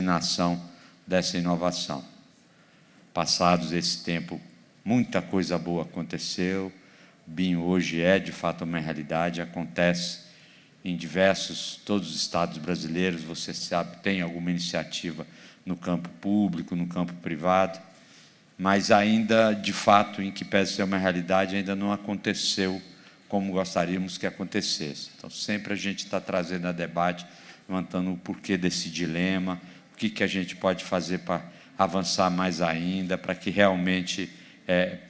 coordenação dessa inovação. Passados esse tempo, muita coisa boa aconteceu. O BIM hoje é, de fato, uma realidade, acontece em todos os estados brasileiros, você sabe, tem alguma iniciativa no campo público, no campo privado, mas ainda, de fato, em que pese ser uma realidade, ainda não aconteceu como gostaríamos que acontecesse. Então, sempre a gente está trazendo a debate, levantando o porquê desse dilema, o que a gente pode fazer para avançar mais ainda, para que realmente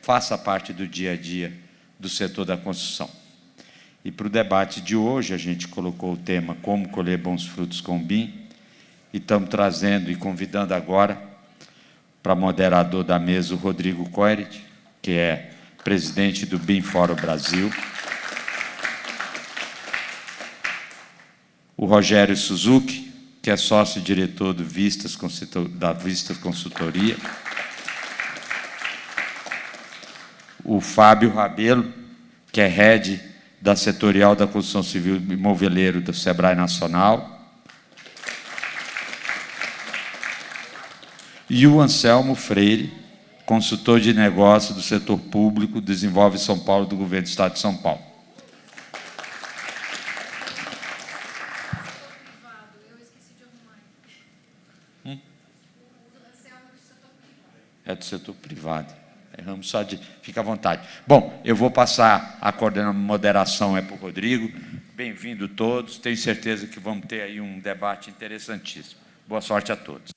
faça parte do dia a dia do setor da construção. E para o debate de hoje, a gente colocou o tema Como colher bons frutos com o BIM, e estamos trazendo e convidando agora para moderador da mesa o Rodrigo Coirit, que é presidente do BIM Fórum Brasil, o Rogério Suzuki, que é sócio-diretor da Vistas Consultoria, o Fábio Rabelo, que é head da Setorial da Construção Civil e Moveleiro do Sebrae Nacional, e o Anselmo Freire, consultor de negócio do setor público, Desenvolve São Paulo, do Governo do Estado de São Paulo. É do setor privado. Erramos só de... Fica à vontade. Bom, eu vou passar a moderação para o Rodrigo. Bem-vindo todos. Tenho certeza que vamos ter aí um debate interessantíssimo. Boa sorte a todos.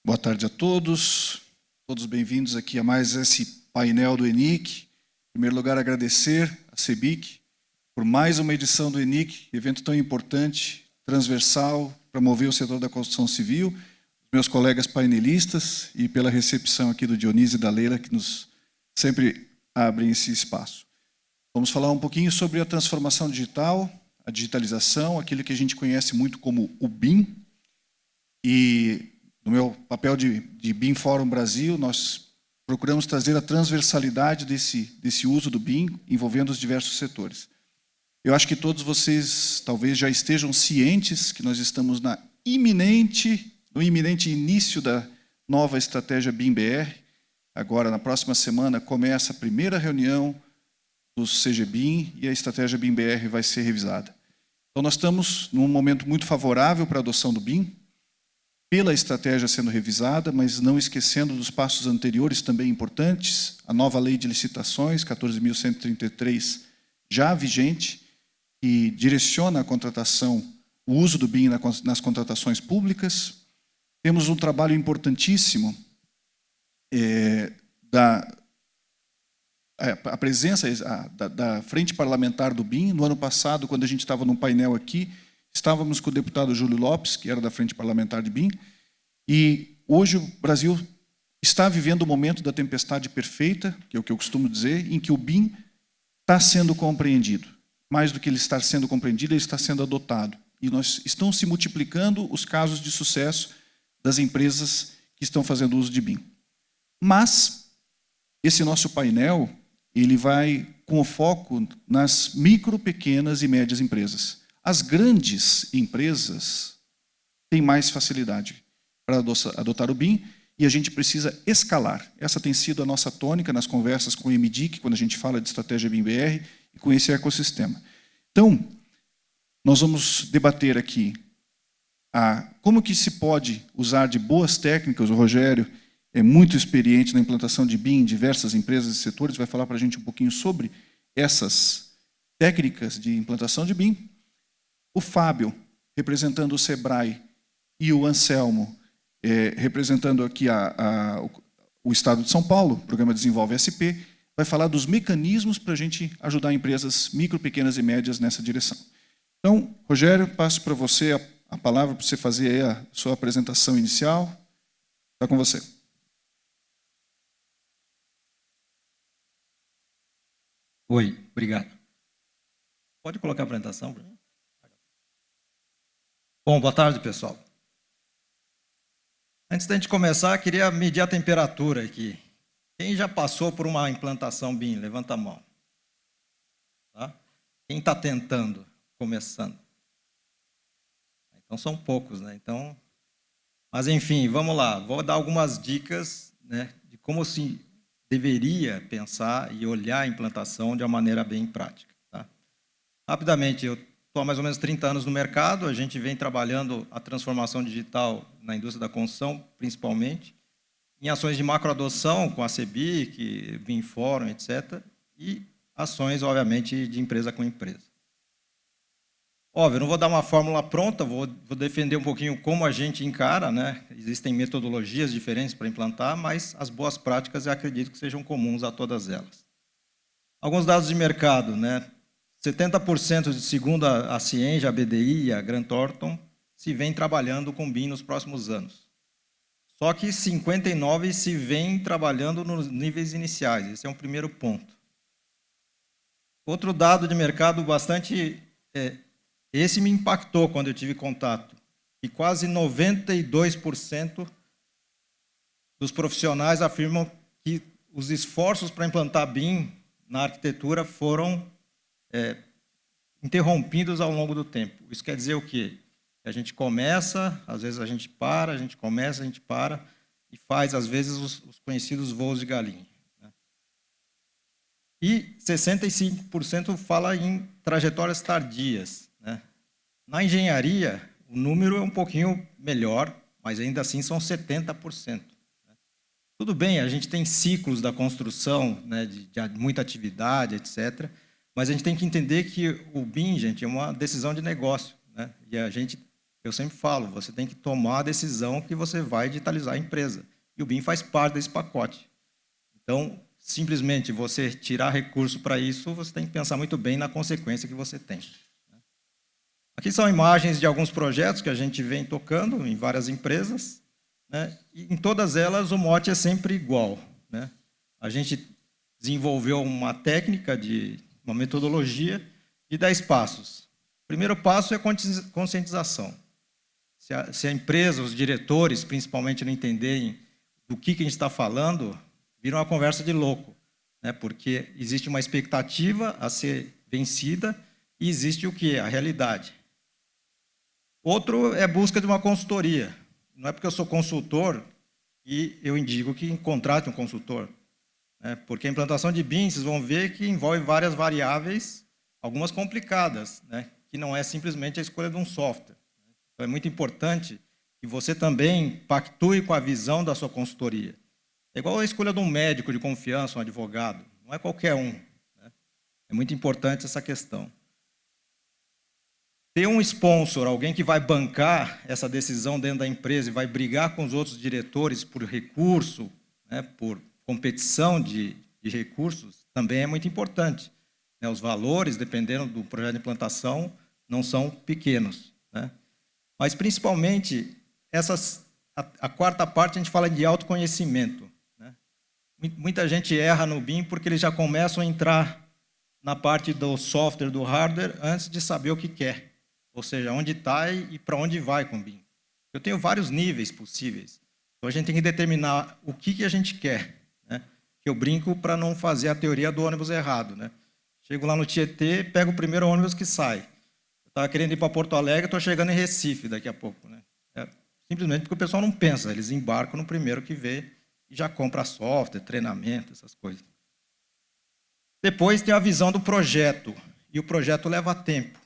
Boa tarde a todos bem-vindos aqui a mais esse painel do ENIC. Em primeiro lugar, agradecer a CEBIC por mais uma edição do ENIC, evento tão importante, transversal, para mover o setor da construção civil, meus colegas painelistas e pela recepção aqui do Dionísio e da Leila, que nos sempre abrem esse espaço. Vamos falar um pouquinho sobre a transformação digital, a digitalização, aquilo que a gente conhece muito como o BIM. E no meu papel de BIM Fórum Brasil, nós procuramos trazer a transversalidade desse uso do BIM, envolvendo os diversos setores. Eu acho que todos vocês talvez já estejam cientes que nós estamos no iminente início da nova estratégia BIM-BR. Agora, na próxima semana, começa a primeira reunião do CGBIM e a estratégia BIM-BR vai ser revisada. Então, nós estamos num momento muito favorável para a adoção do BIM, pela estratégia sendo revisada, mas não esquecendo dos passos anteriores também importantes, a nova lei de licitações, 14.133, já vigente, que direciona a contratação, o uso do BIM nas contratações públicas. Temos um trabalho importantíssimo a presença da Frente Parlamentar do BIM. No ano passado, quando a gente estava num painel aqui, estávamos com o deputado Júlio Lopes, que era da Frente Parlamentar de BIM, e hoje o Brasil está vivendo o momento da tempestade perfeita, que é o que eu costumo dizer, em que o BIM está sendo compreendido. Mais do que ele estar sendo compreendido, ele está sendo adotado. E estão se multiplicando os casos de sucesso das empresas que estão fazendo uso de BIM. Mas esse nosso painel, ele vai com o foco nas micro, pequenas e médias empresas. As grandes empresas têm mais facilidade para adotar o BIM e a gente precisa escalar. Essa tem sido a nossa tônica nas conversas com o MDIC, quando a gente fala de estratégia BIM-BR, e com esse ecossistema. Então, nós vamos debater aqui como que se pode usar de boas técnicas. O Rogério é muito experiente na implantação de BIM em diversas empresas e setores, vai falar para a gente um pouquinho sobre essas técnicas de implantação de BIM. O Fábio, representando o Sebrae, e o Anselmo, representando aqui o Estado de São Paulo, o programa Desenvolve SP, vai falar dos mecanismos para a gente ajudar empresas micro, pequenas e médias nessa direção. Então, Rogério, passo para você a palavra para você fazer aí a sua apresentação inicial. Está com você. Oi, obrigado. Pode colocar a apresentação, Bruno? Bom, boa tarde, pessoal. Antes da gente começar, queria medir a temperatura aqui. Quem já passou por uma implantação BIM? Levanta a mão. Tá? Quem está tentando? começando. Então, são poucos, né? Então, mas, enfim, vamos lá. Vou dar algumas dicas, né, de como se deveria pensar e olhar a implantação de uma maneira bem prática. Tá? Rapidamente, eu estou há mais ou menos 30 anos no mercado, a gente vem trabalhando a transformação digital na indústria da construção, principalmente, em ações de macroadoção com a CEBIC, BIM Fórum, etc., e ações, obviamente, de empresa com empresa. Óbvio, eu não vou dar uma fórmula pronta, vou defender um pouquinho como a gente encara, né? Existem metodologias diferentes para implantar, mas as boas práticas eu acredito que sejam comuns a todas elas. Alguns dados de mercado, né? 70%, segundo a Cienge, a BDI e a Grant Thornton, se vem trabalhando com BIM nos próximos anos. Só que 59% se vem trabalhando nos níveis iniciais. Esse é um primeiro ponto. Outro dado de mercado bastante... esse me impactou quando eu tive contato. E quase 92% dos profissionais afirmam que os esforços para implantar BIM na arquitetura foram interrompidos ao longo do tempo. Isso quer dizer o quê? A gente começa, às vezes a gente para, a gente começa, a gente para, e faz, às vezes, os conhecidos voos de galinha. Né? E 65% fala em trajetórias tardias. Né? Na engenharia, o número é um pouquinho melhor, mas ainda assim são 70%. Né? Tudo bem, a gente tem ciclos da construção, né, de muita atividade, etc., mas a gente tem que entender que o BIM, gente, é uma decisão de negócio. Né? E eu sempre falo, você tem que tomar a decisão que você vai digitalizar a empresa. E o BIM faz parte desse pacote. Então, simplesmente você tirar recurso para isso, você tem que pensar muito bem na consequência que você tem. Aqui são imagens de alguns projetos que a gente vem tocando em várias empresas. Né? E em todas elas, o mote é sempre igual. Né? A gente desenvolveu uma técnica, uma metodologia de 10 passos. O primeiro passo é conscientização. Se a empresa, os diretores, principalmente, não entenderem do que a gente está falando, vira uma conversa de louco, né? Porque existe uma expectativa a ser vencida e existe o que? A realidade. Outro é a busca de uma consultoria. Não é porque eu sou consultor e eu indico que contrate um consultor. Né? Porque a implantação de BIM, vocês vão ver que envolve várias variáveis, algumas complicadas, né? Que não é simplesmente a escolha de um software. Então, é muito importante que você também pactue com a visão da sua consultoria. É igual a escolha de um médico de confiança, um advogado. Não é qualquer um. Né? É muito importante essa questão. Ter um sponsor, alguém que vai bancar essa decisão dentro da empresa e vai brigar com os outros diretores por recurso, né, por competição de recursos, também é muito importante. Né? Os valores, dependendo do projeto de implantação, não são pequenos. Né? Mas, principalmente, a quarta parte, a gente fala de autoconhecimento. Né? Muita gente erra no BIM porque eles já começam a entrar na parte do software, do hardware, antes de saber o que quer. Ou seja, onde está e para onde vai com o BIM. Eu tenho vários níveis possíveis. Então, a gente tem que determinar o que a gente quer. Né? Eu brinco para não fazer a teoria do ônibus errado. Né? Chego lá no Tietê, pego o primeiro ônibus que sai. Eu estava querendo ir para Porto Alegre, estou chegando em Recife daqui a pouco. Né? Simplesmente porque o pessoal não pensa, eles embarcam no primeiro que vê e já compra software, treinamento, essas coisas. Depois tem a visão do projeto, e o projeto leva tempo.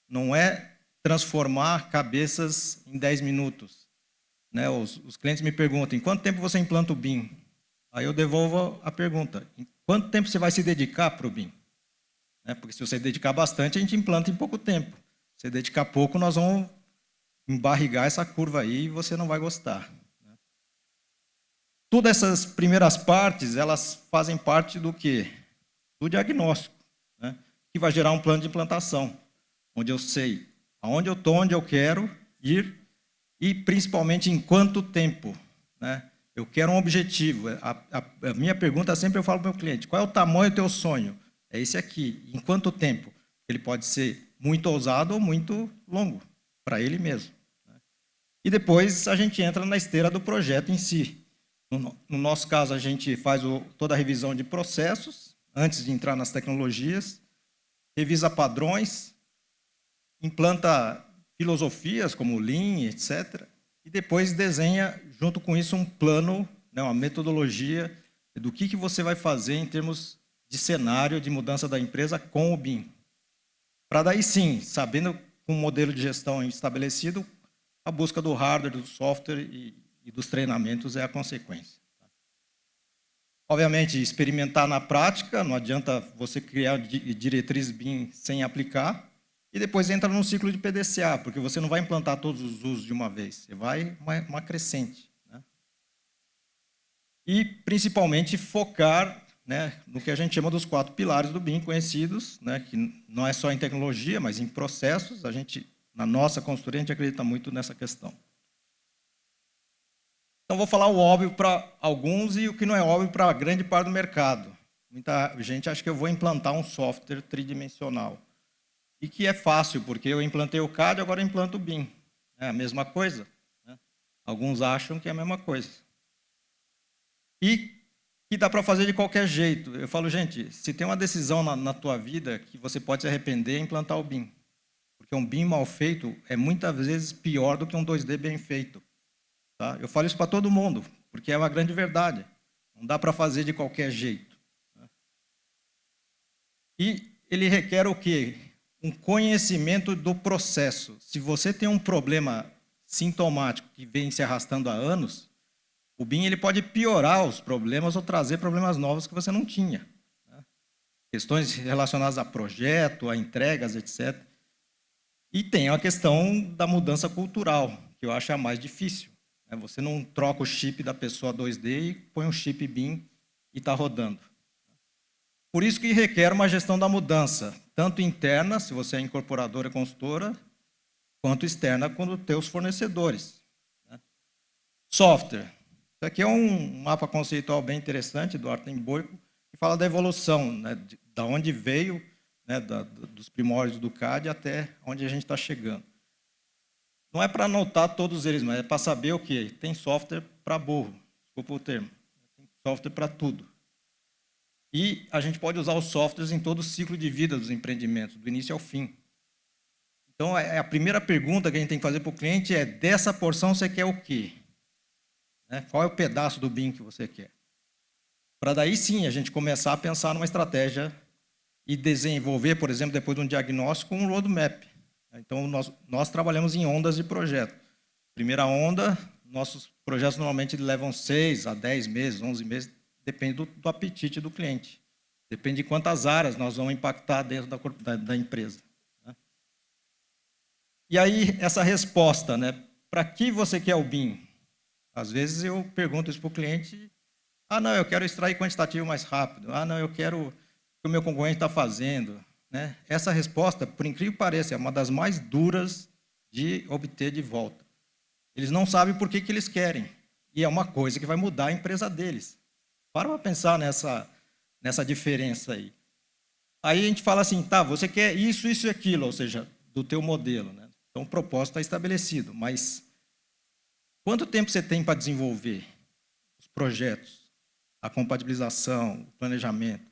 Não é transformar cabeças em 10 minutos. Né? Os clientes me perguntam, em quanto tempo você implanta o BIM? Aí eu devolvo a pergunta, em quanto tempo você vai se dedicar para o BIM? Porque se você dedicar bastante, a gente implanta em pouco tempo. Se você dedicar pouco, nós vamos embarrigar essa curva aí e você não vai gostar. Todas essas primeiras partes, elas fazem parte do quê? Do diagnóstico, né? Que vai gerar um plano de implantação, onde eu sei aonde eu estou, onde eu quero ir e, principalmente, em quanto tempo. Né? Eu quero um objetivo. A minha pergunta sempre eu falo para o meu cliente, qual é o tamanho do teu sonho? É esse aqui. Em quanto tempo? Ele pode ser muito ousado ou muito longo, para ele mesmo. E depois a gente entra na esteira do projeto em si. No nosso caso, a gente faz toda a revisão de processos, antes de entrar nas tecnologias, revisa padrões, implanta filosofias como Lean, etc., e depois desenha, junto com isso, um plano, né, uma metodologia do que você vai fazer em termos de cenário de mudança da empresa com o BIM. Para daí sim, sabendo com um modelo de gestão estabelecido, a busca do hardware, do software e dos treinamentos é a consequência. Obviamente, experimentar na prática, não adianta você criar diretriz BIM sem aplicar, e depois entra num ciclo de PDCA, porque você não vai implantar todos os usos de uma vez, você vai uma crescente. Né? E, principalmente, focar, né, no que a gente chama dos 4 pilares do BIM conhecidos, né, que não é só em tecnologia, mas em processos. A gente, na nossa consultoria, a gente acredita muito nessa questão. Então, vou falar o óbvio para alguns e o que não é óbvio para a grande parte do mercado. Muita gente acha que eu vou implantar um software tridimensional. E que é fácil, porque eu implantei o CAD, agora eu implanto o BIM. É a mesma coisa. Né? Alguns acham que é a mesma coisa. E que dá para fazer de qualquer jeito. Eu falo, gente, se tem uma decisão na tua vida que você pode se arrepender, é implantar o BIM. Porque um BIM mal feito é muitas vezes pior do que um 2D bem feito. Tá? Eu falo isso para todo mundo, porque é uma grande verdade. Não dá para fazer de qualquer jeito. Né? E ele requer o quê? Um conhecimento do processo. Se você tem um problema sintomático que vem se arrastando há anos, o BIM ele pode piorar os problemas ou trazer problemas novos que você não tinha. Né? Questões relacionadas a projeto, a entregas, etc. E tem a questão da mudança cultural, que eu acho a mais difícil. Né? Você não troca o chip da pessoa 2D e põe um chip BIM e está rodando. Por isso que requer uma gestão da mudança, tanto interna, se você é incorporadora e consultora, quanto externa com os teus fornecedores. Né? Software. Isso aqui é um mapa conceitual bem interessante do Artem Boiko, que fala da evolução, né, da onde veio, né, dos primórdios do CAD até onde a gente está chegando. Não é para anotar todos eles, mas é para saber o quê? Tem software para burro, desculpa o termo. Tem software para tudo. E a gente pode usar os softwares em todo o ciclo de vida dos empreendimentos, do início ao fim. Então, a primeira pergunta que a gente tem que fazer para o cliente é: dessa porção você quer o quê? Né? Qual é o pedaço do BIM que você quer? Para daí sim a gente começar a pensar numa estratégia e desenvolver, por exemplo, depois de um diagnóstico, um roadmap. Então, nós trabalhamos em ondas de projeto. Primeira onda, nossos projetos normalmente levam 6 a 10 meses, 11 meses, depende do apetite do cliente. Depende de quantas áreas nós vamos impactar dentro da empresa. Né? E aí, essa resposta, né? Para que você quer o BIM? Às vezes eu pergunto isso para o cliente: ah, não, eu quero extrair quantitativo mais rápido. Ah, não, eu quero o que o meu concorrente está fazendo. Né? Essa resposta, por incrível que pareça, é uma das mais duras de obter de volta. Eles não sabem por que eles querem. E é uma coisa que vai mudar a empresa deles. Para pensar nessa diferença aí. Aí a gente fala assim: tá, você quer isso, isso e aquilo, ou seja, do teu modelo. Né? Então o propósito está estabelecido, mas quanto tempo você tem para desenvolver os projetos, a compatibilização, o planejamento?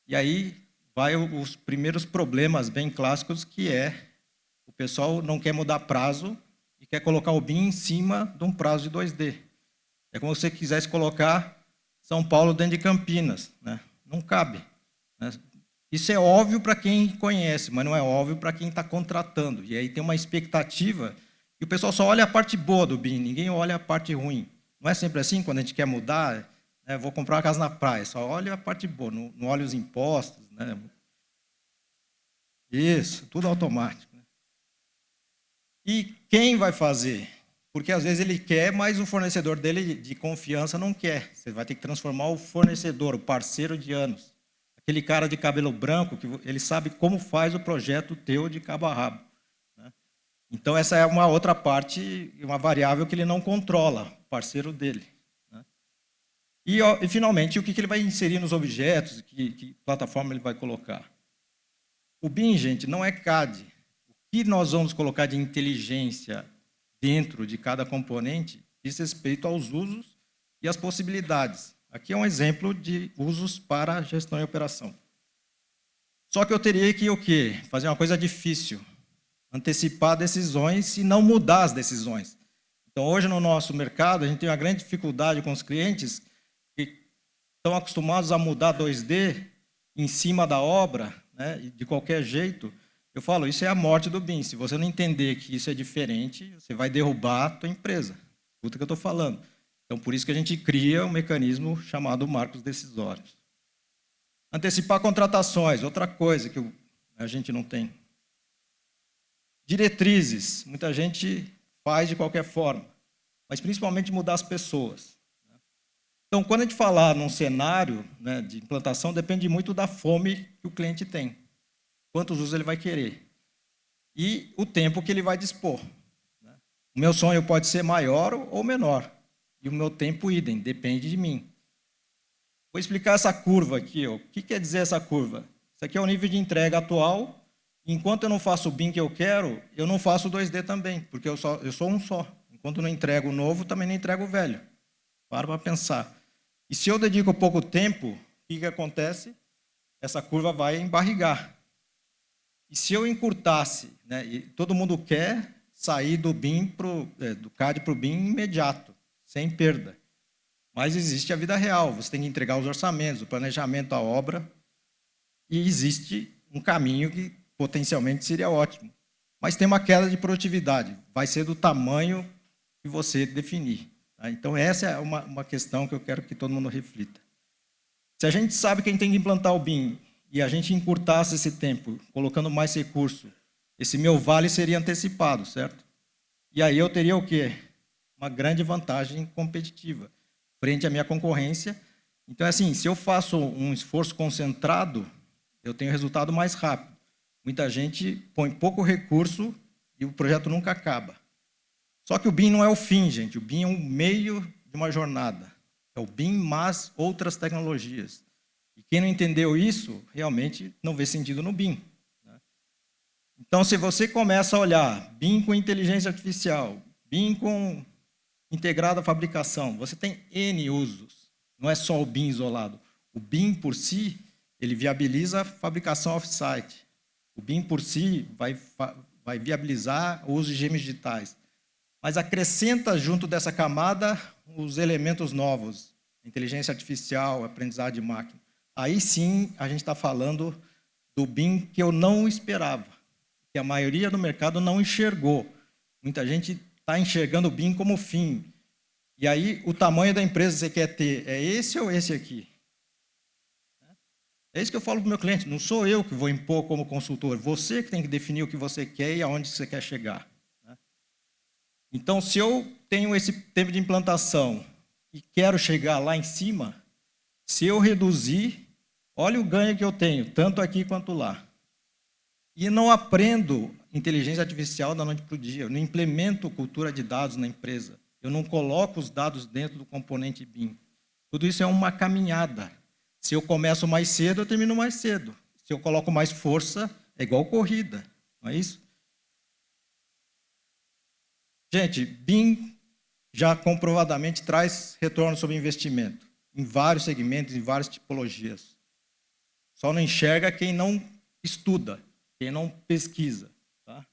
E aí vai os primeiros problemas bem clássicos, que é o pessoal não quer mudar prazo e quer colocar o BIM em cima de um prazo de 2D. É como se você quisesse colocar São Paulo dentro de Campinas. Né? Não cabe. Né? Isso é óbvio para quem conhece, mas não é óbvio para quem está contratando. E aí tem uma expectativa e o pessoal só olha a parte boa do BIM, ninguém olha a parte ruim. Não é sempre assim quando a gente quer mudar? Né? Vou comprar uma casa na praia, só olha a parte boa, não olha os impostos. Né? Isso, tudo automático. Né? E quem vai fazer? Porque às vezes ele quer, mas o fornecedor dele de confiança não quer. Você vai ter que transformar o fornecedor, o parceiro de anos. Aquele cara de cabelo branco, que ele sabe como faz o projeto teu de cabo a rabo. Né? Então, essa é uma outra parte, uma variável que ele não controla, o parceiro dele. Né? E, finalmente, o que ele vai inserir nos objetos, que plataforma ele vai colocar. O BIM, gente, não é CAD. O que nós vamos colocar de inteligência dentro de cada componente diz respeito aos usos e às possibilidades. Aqui é um exemplo de usos para gestão e operação. Só que eu teria que o quê? Fazer uma coisa difícil. antecipar decisões e não mudar as decisões. Então, hoje no nosso mercado, a gente tem uma grande dificuldade com os clientes que estão acostumados a mudar 2D em cima da obra, né, de qualquer jeito. Eu falo, isso é a morte do BIM. Se você não entender que isso é diferente, você vai derrubar a tua empresa. Escuta o que eu estou falando. Então, por isso que a gente cria um mecanismo chamado marcos decisórios. Antecipar contratações, outra coisa que a gente não tem. Diretrizes, muita gente faz de qualquer forma, mas principalmente mudar as pessoas. Então, quando a gente falar num cenário, né, de implantação, depende muito da fome que o cliente tem. Quantos usos ele vai querer. E o tempo que ele vai dispor. O meu sonho pode ser maior ou menor. E o meu tempo, idem, depende de mim. Vou explicar essa curva aqui. Ó. O que quer dizer essa curva? Isso aqui é o nível de entrega atual. Enquanto eu não faço o BIM que eu quero, eu não faço o 2D também, porque eu sou um só. Enquanto eu não entrego o novo, também não entrego o velho. Para pensar. E se eu dedico pouco tempo, o que acontece? Essa curva vai embarrigar. E se eu encurtasse, né, e todo mundo quer sair do BIM do CAD para o BIM imediato, sem perda. Mas existe a vida real, você tem que entregar os orçamentos, o planejamento, a obra, e existe um caminho que potencialmente seria ótimo. Mas tem uma queda de produtividade, vai ser do tamanho que você definir. Tá? Então, essa é uma questão que eu quero que todo mundo reflita. Se a gente sabe que a gente tem que implantar o BIM e a gente encurtasse esse tempo, colocando mais recurso, esse meu vale seria antecipado, certo? E aí eu teria o quê? Uma grande vantagem competitiva frente à minha concorrência. Então, assim, se eu faço um esforço concentrado, eu tenho resultado mais rápido. Muita gente põe pouco recurso e o projeto nunca acaba. Só que o BIM não é o fim, gente. O BIM é um meio de uma jornada. É o BIM mais outras tecnologias. E quem não entendeu isso, realmente não vê sentido no BIM. Então, se você começa a olhar BIM com inteligência artificial, BIM com integrada à fabricação, você tem N usos. Não é só o BIM isolado. O BIM, por si, ele viabiliza a fabricação off-site. O BIM, por si, vai viabilizar o uso de gêmeos digitais. Mas acrescenta junto dessa camada os elementos novos, inteligência artificial, aprendizado de máquina. Aí sim, a gente está falando do BIM que eu não esperava, que a maioria do mercado não enxergou. Muita gente está enxergando o BIM como fim. E aí, o tamanho da empresa que você quer ter é esse ou esse aqui? É isso que eu falo para o meu cliente. Não sou eu que vou impor como consultor. Você que tem que definir o que você quer e aonde você quer chegar. Então, se eu tenho esse tempo de implantação e quero chegar lá em cima, se eu reduzir, olha o ganho que eu tenho, tanto aqui quanto lá. E não aprendo inteligência artificial da noite para o dia. Eu não implemento cultura de dados na empresa. Eu não coloco os dados dentro do componente BIM. Tudo isso é uma caminhada. Se eu começo mais cedo, eu termino mais cedo. Se eu coloco mais força, é igual corrida. Não é isso? Gente, BIM já comprovadamente traz retorno sobre investimento. Em vários segmentos, em várias tipologias. Só não enxerga quem não estuda, quem não pesquisa. Tá?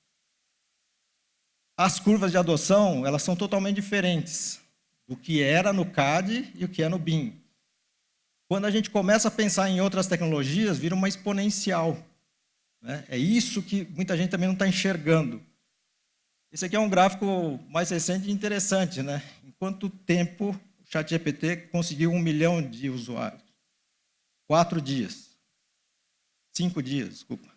As curvas de adoção, elas são totalmente diferentes do que era no CAD e o que é no BIM. Quando a gente começa a pensar em outras tecnologias, vira uma exponencial. Né? É isso que muita gente também não está enxergando. Esse aqui é um gráfico mais recente e interessante. Né? Em quanto tempo o ChatGPT conseguiu 1 milhão de usuários? 4 dias. 5 dias, desculpa.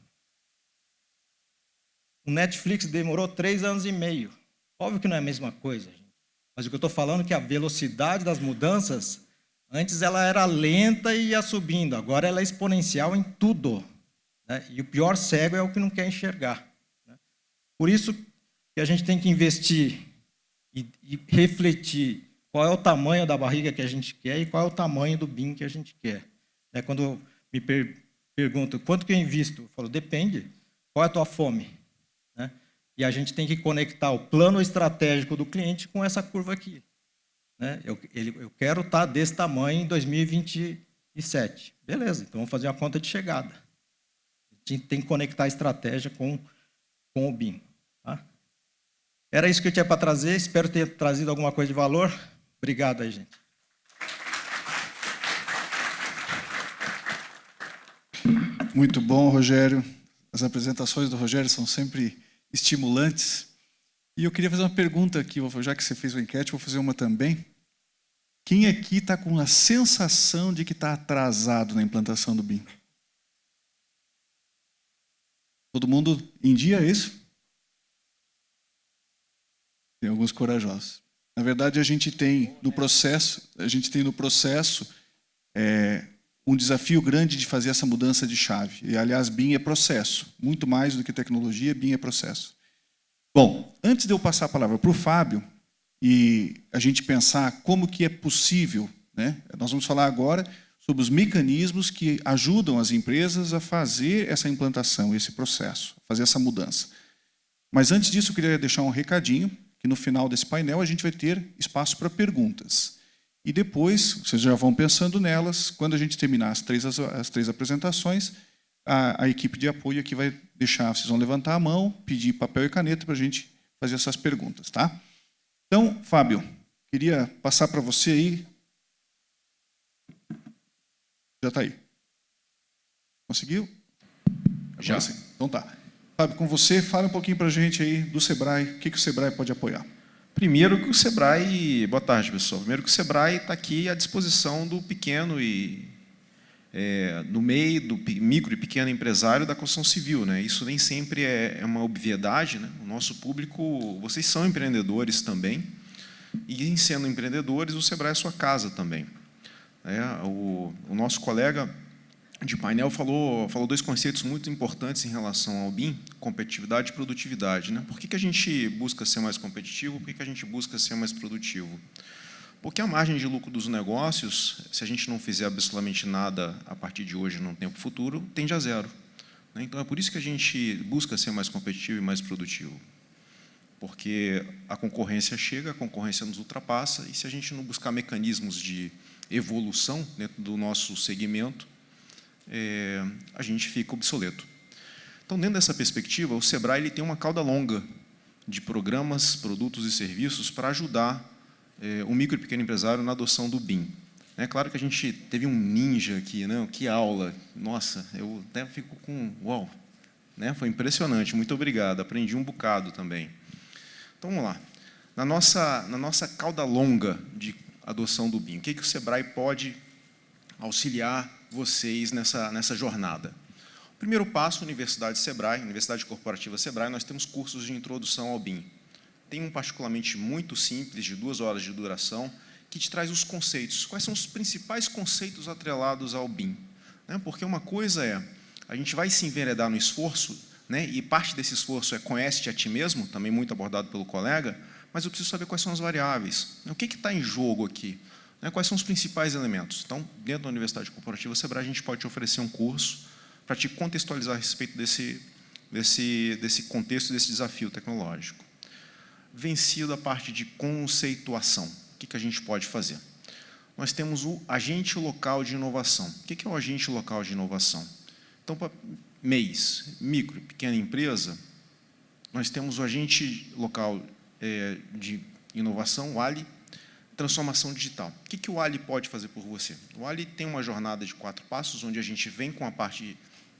O Netflix demorou 3 anos e meio. Óbvio que não é a mesma coisa, gente. Mas o que eu estou falando é que a velocidade das mudanças, antes ela era lenta e ia subindo. Agora ela é exponencial em tudo. Né? E o pior cego é o que não quer enxergar. Né? Por isso que a gente tem que investir e refletir qual é o tamanho da barriga que a gente quer e qual é o tamanho do BIM que a gente quer. Né? Quando me perguntam quanto que eu invisto, eu falo, depende. Qual é a tua fome? Né? E a gente tem que conectar o plano estratégico do cliente com essa curva aqui. Né? Eu quero estar desse tamanho em 2027. Beleza, então vamos fazer uma conta de chegada. A gente tem que conectar a estratégia com o BIM. Era isso que eu tinha para trazer. Espero ter trazido alguma coisa de valor. Obrigado aí, gente. Muito bom, Rogério. As apresentações do Rogério são sempre estimulantes. E eu queria fazer uma pergunta aqui, já que você fez uma enquete, vou fazer uma também. Quem aqui está com a sensação de que está atrasado na implantação do BIM? Todo mundo em dia, é isso? Tem alguns corajosos. Na verdade, a gente tem no processo um desafio grande de fazer essa mudança de chave. E, aliás, BIM é processo. Muito mais do que tecnologia, BIM é processo. Bom, antes de eu passar a palavra para o Fábio e a gente pensar como que é possível, né? Nós vamos falar agora sobre os mecanismos que ajudam as empresas a fazer essa implantação, esse processo, a fazer essa mudança. Mas antes disso, eu queria deixar um recadinho, que no final desse painel a gente vai ter espaço para perguntas. E depois, vocês já vão pensando nelas, quando a gente terminar as três apresentações, a equipe de apoio aqui vai deixar, vocês vão levantar a mão, pedir papel e caneta para a gente fazer essas perguntas, tá? Então, Fábio, queria passar para você aí. Já está aí. Conseguiu? Já. Sim. Então tá. Fábio, com você, fala um pouquinho para a gente aí do Sebrae, o que o Sebrae pode apoiar. Primeiro que o Sebrae... Boa tarde, pessoal. Primeiro que o Sebrae está aqui à disposição do pequeno e... no meio do micro e pequeno empresário da construção civil, né? Isso nem sempre é uma obviedade, né? O nosso público, vocês são empreendedores também, e em sendo empreendedores, o Sebrae é sua casa também. O nosso colega de painel falou dois conceitos muito importantes em relação ao BIM, competitividade e produtividade, né? Por que a gente busca ser mais competitivo? Por que a gente busca ser mais produtivo? Porque a margem de lucro dos negócios, se a gente não fizer absolutamente nada a partir de hoje, num tempo futuro, tende a zero. Então, é por isso que a gente busca ser mais competitivo e mais produtivo. Porque a concorrência chega, a concorrência nos ultrapassa, e se a gente não buscar mecanismos de evolução dentro do nosso segmento, a gente fica obsoleto. Então, dentro dessa perspectiva, o Sebrae ele tem uma cauda longa de programas, produtos e serviços para ajudar o micro e pequeno empresário na adoção do BIM. É claro que a gente teve um ninja aqui, né? Que aula! Nossa, eu até fico com... Uau! Né? Foi impressionante, muito obrigado, aprendi um bocado também. Então, vamos lá. Na nossa cauda longa de adoção do BIM, o que o Sebrae pode auxiliar vocês nessa jornada? O primeiro passo, Universidade Sebrae, Universidade Corporativa Sebrae, nós temos cursos de introdução ao BIM. Tem um particularmente muito simples, de 2 horas de duração, que te traz os conceitos. Quais são os principais conceitos atrelados ao BIM? Porque uma coisa é, a gente vai se enveredar no esforço, né? E parte desse esforço é conhece-te a ti mesmo, também muito abordado pelo colega, mas eu preciso saber quais são as variáveis. O que está em jogo aqui? Quais são os principais elementos? Então, dentro da Universidade Corporativa Sebrae, a gente pode te oferecer um curso para te contextualizar a respeito desse contexto, desse desafio tecnológico. Vencido a parte de conceituação, o que a gente pode fazer? Nós temos o agente local de inovação. O que é o agente local de inovação? Então, para MEIs, micro e pequena empresa, nós temos o agente local de inovação, o ALI, transformação digital. O que o ALI pode fazer por você? O ALI tem uma jornada de 4 passos, onde a gente vem com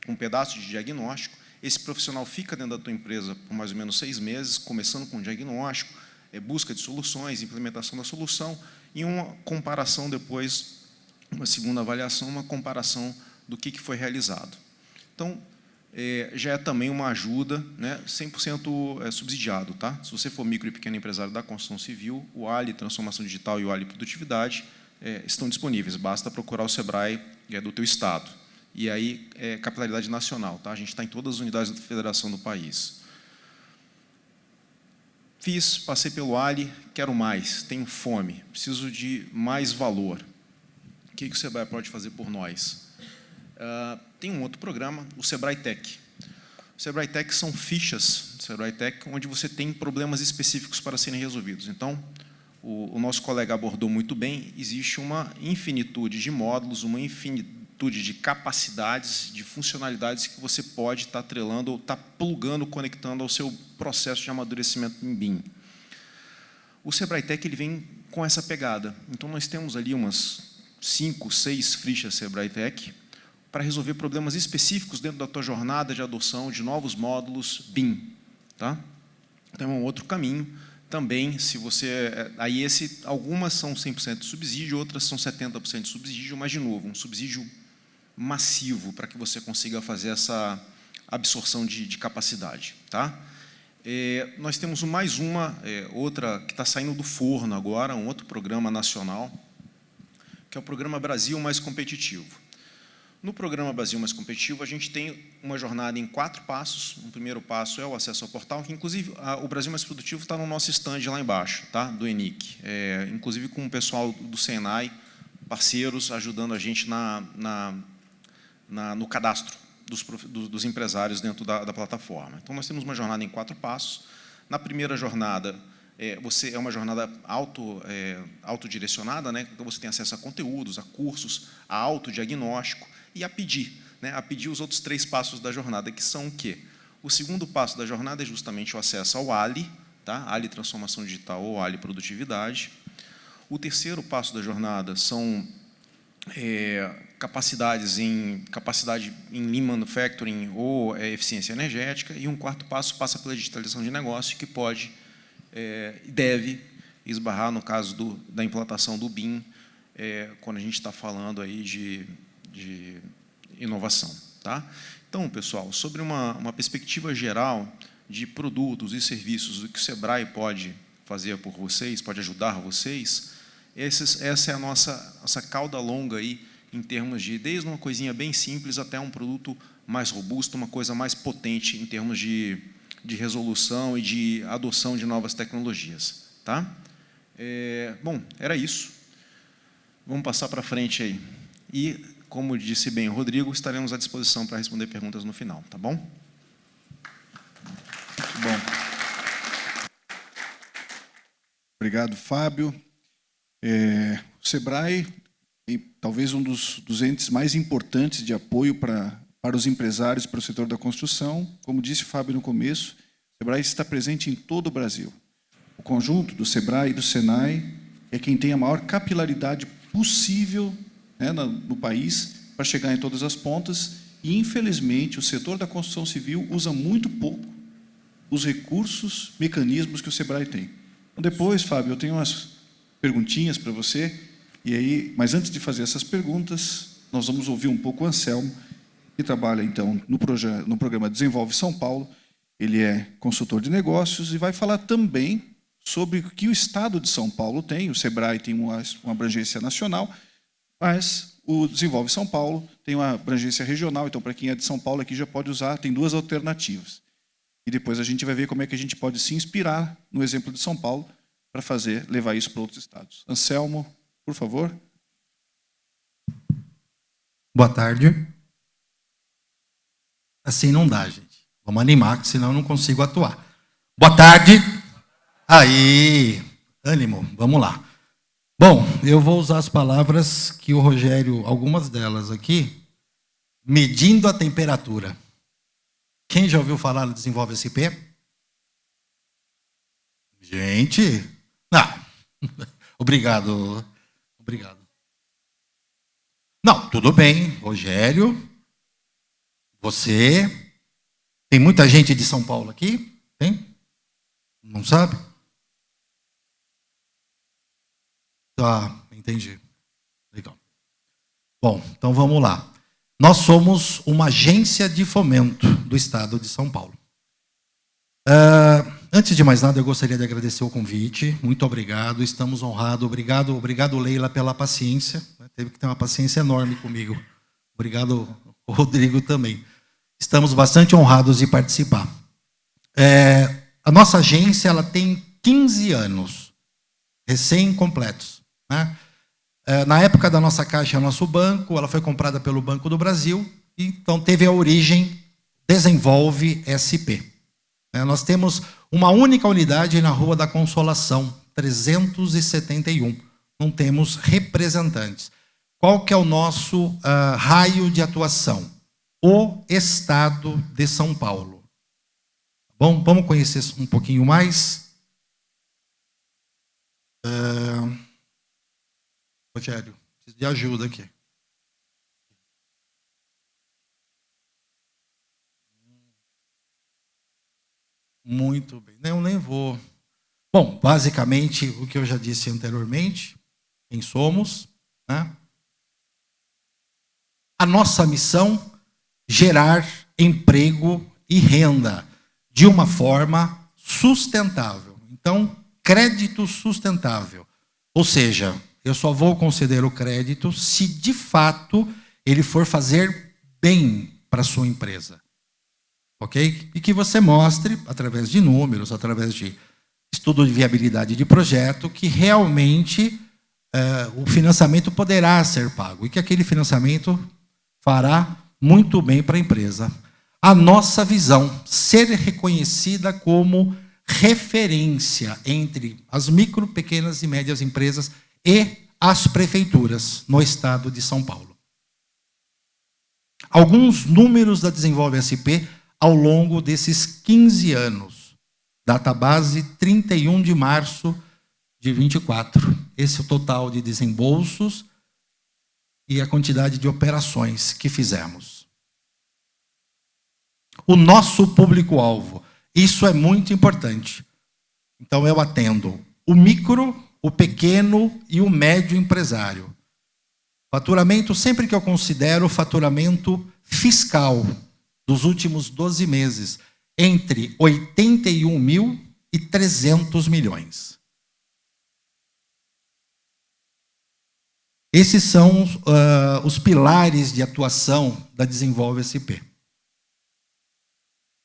um pedaço de diagnóstico. Esse profissional fica dentro da tua empresa por mais ou menos 6 meses, começando com diagnóstico, busca de soluções, implementação da solução, e uma comparação depois, uma segunda avaliação, uma comparação do que foi realizado. Então, já é também uma ajuda, né, 100% subsidiado. Tá? Se você for micro e pequeno empresário da construção civil, o ALI Transformação Digital e o ALI Produtividade estão disponíveis, basta procurar o Sebrae do teu estado. E aí, capilaridade nacional. Tá? A gente está em todas as unidades da federação do país. Passei pelo ALI, quero mais, tenho fome, preciso de mais valor. O que o Sebrae pode fazer por nós? Tem um outro programa, o Sebrae Tech. O Sebrae Tech são fichas, Sebrae Tech, onde você tem problemas específicos para serem resolvidos. Então, o nosso colega abordou muito bem, existe uma infinitude de módulos, uma infinitude de capacidades, de funcionalidades que você pode estar atrelando ou estar plugando, conectando ao seu processo de amadurecimento em BIM. O Sebrae Tech ele vem com essa pegada. Então, nós temos ali umas 5, 6 fichas Sebrae Tech para resolver problemas específicos dentro da tua jornada de adoção de novos módulos BIM. Tá? Então, é um outro caminho. Também, se você... Aí, algumas são 100% de subsídio, outras são 70% de subsídio, mas, de novo, um subsídio massivo para que você consiga fazer essa absorção de capacidade. Tá? Nós temos mais outra que está saindo do forno agora, um outro programa nacional, que é o Programa Brasil Mais Competitivo. No Programa Brasil Mais Competitivo, a gente tem uma jornada em 4 passos. O primeiro passo é o acesso ao portal, que, inclusive, o Brasil Mais Produtivo está no nosso stand lá embaixo, tá? Do ENIC. Inclusive com o pessoal do Senai, parceiros, ajudando a gente no cadastro dos empresários dentro da plataforma. Então, nós temos uma jornada em 4 passos. Na primeira jornada, é uma jornada autodirecionada, né? Então, você tem acesso a conteúdos, a cursos, a autodiagnóstico, e a pedir, né? A pedir os outros 3 passos da jornada, que são o quê? O segundo passo da jornada é justamente o acesso ao ALI, tá? ALI Transformação Digital ou ALI Produtividade. O terceiro passo da jornada são capacidade em Lean Manufacturing ou eficiência energética, e um quarto passo passa pela digitalização de negócio, que pode e deve esbarrar, no caso da implantação do BIM, quando a gente está falando aí de inovação. Tá? Então, pessoal, sobre uma perspectiva geral de produtos e serviços, o que o Sebrae pode fazer por vocês, pode ajudar vocês, essa é a nossa cauda longa aí, em termos de, desde uma coisinha bem simples até um produto mais robusto, uma coisa mais potente em termos de resolução e de adoção de novas tecnologias. Tá? Bom, era isso. Vamos passar para frente aí. E, como disse bem o Rodrigo, estaremos à disposição para responder perguntas no final. Tá bom? Muito bom. Obrigado, Fábio. O Sebrae é talvez um dos entes mais importantes de apoio para os empresários, para o setor da construção. Como disse o Fábio no começo, o Sebrae está presente em todo o Brasil. O conjunto do Sebrae e do Senai é quem tem a maior capilaridade possível, né, no país, para chegar em todas as pontas, e, infelizmente, o setor da construção civil usa muito pouco os recursos, mecanismos que o Sebrae tem. Então, depois, Fábio, eu tenho umas perguntinhas para você, mas antes de fazer essas perguntas, nós vamos ouvir um pouco o Anselmo, que trabalha, então, no programa Desenvolve São Paulo. Ele é consultor de negócios e vai falar também sobre o que o Estado de São Paulo tem. O Sebrae tem uma abrangência nacional, mas o Desenvolve São Paulo tem uma abrangência regional. Então, para quem é de São Paulo aqui já pode usar, tem 2 alternativas. E depois a gente vai ver como é que a gente pode se inspirar no exemplo de São Paulo para levar isso para outros estados. Anselmo, por favor. Boa tarde. Assim não dá, gente. Vamos animar, que senão eu não consigo atuar. Boa tarde. Aí, ânimo, vamos lá. Bom, eu vou usar as palavras que o Rogério, algumas delas aqui, medindo a temperatura. Quem já ouviu falar do Desenvolve SP? Gente, não. Obrigado. Não, tudo bem, Rogério. Você. Tem muita gente de São Paulo aqui? Tem? Não sabe? Tá, entendi. Legal. Bom, então vamos lá. Nós somos uma agência de fomento do Estado de São Paulo. Antes de mais nada, eu gostaria de agradecer o convite. Muito obrigado, estamos honrados. Obrigado, Leila, pela paciência. Teve que ter uma paciência enorme comigo. Obrigado, Rodrigo, também. Estamos bastante honrados de participar. A nossa agência ela tem 15 anos, recém-completos. Né? Na época da nossa Caixa, nosso banco, ela foi comprada pelo Banco do Brasil, e então teve a origem Desenvolve SP. Nós temos uma única unidade na Rua da Consolação, 371. Não temos representantes. Qual que é o nosso raio de atuação? O Estado de São Paulo. Bom, vamos conhecer um pouquinho mais? Rogério. Preciso de ajuda aqui. Muito bem. Eu nem vou. Bom, basicamente, o que eu já disse anteriormente, quem somos, né? A nossa missão, gerar emprego e renda de uma forma sustentável. Então, crédito sustentável. Ou seja, eu só vou conceder o crédito se, de fato, ele for fazer bem para a sua empresa. Ok? E que você mostre, através de números, através de estudo de viabilidade de projeto, que realmente o financiamento poderá ser pago e que aquele financiamento fará muito bem para a empresa. A nossa visão, ser reconhecida como referência entre as micro, pequenas e médias empresas e as prefeituras no estado de São Paulo. Alguns números da Desenvolve SP ao longo desses 15 anos. Data base 31 de março de 24. Esse é o total de desembolsos e a quantidade de operações que fizemos. O nosso público-alvo. Isso é muito importante. Então, eu atendo o micro, o pequeno e o médio empresário. Faturamento, sempre que eu considero faturamento fiscal dos últimos 12 meses, entre 81 mil e 300 milhões. Esses são os pilares de atuação da Desenvolve SP.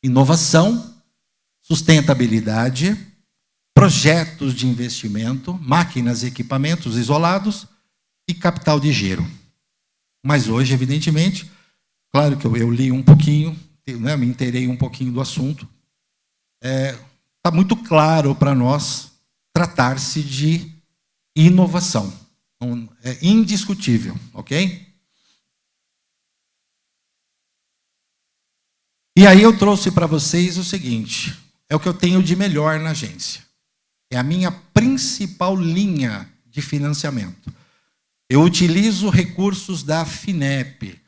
Inovação, sustentabilidade, projetos de investimento, máquinas e equipamentos isolados e capital de giro. Mas hoje, evidentemente, claro que eu li um pouquinho, né, me inteirei um pouquinho do assunto. Está muito claro para nós tratar-se de inovação. É indiscutível, ok? E aí eu trouxe para vocês o seguinte, é o que eu tenho de melhor na agência. É a minha principal linha de financiamento. Eu utilizo recursos da FINEP,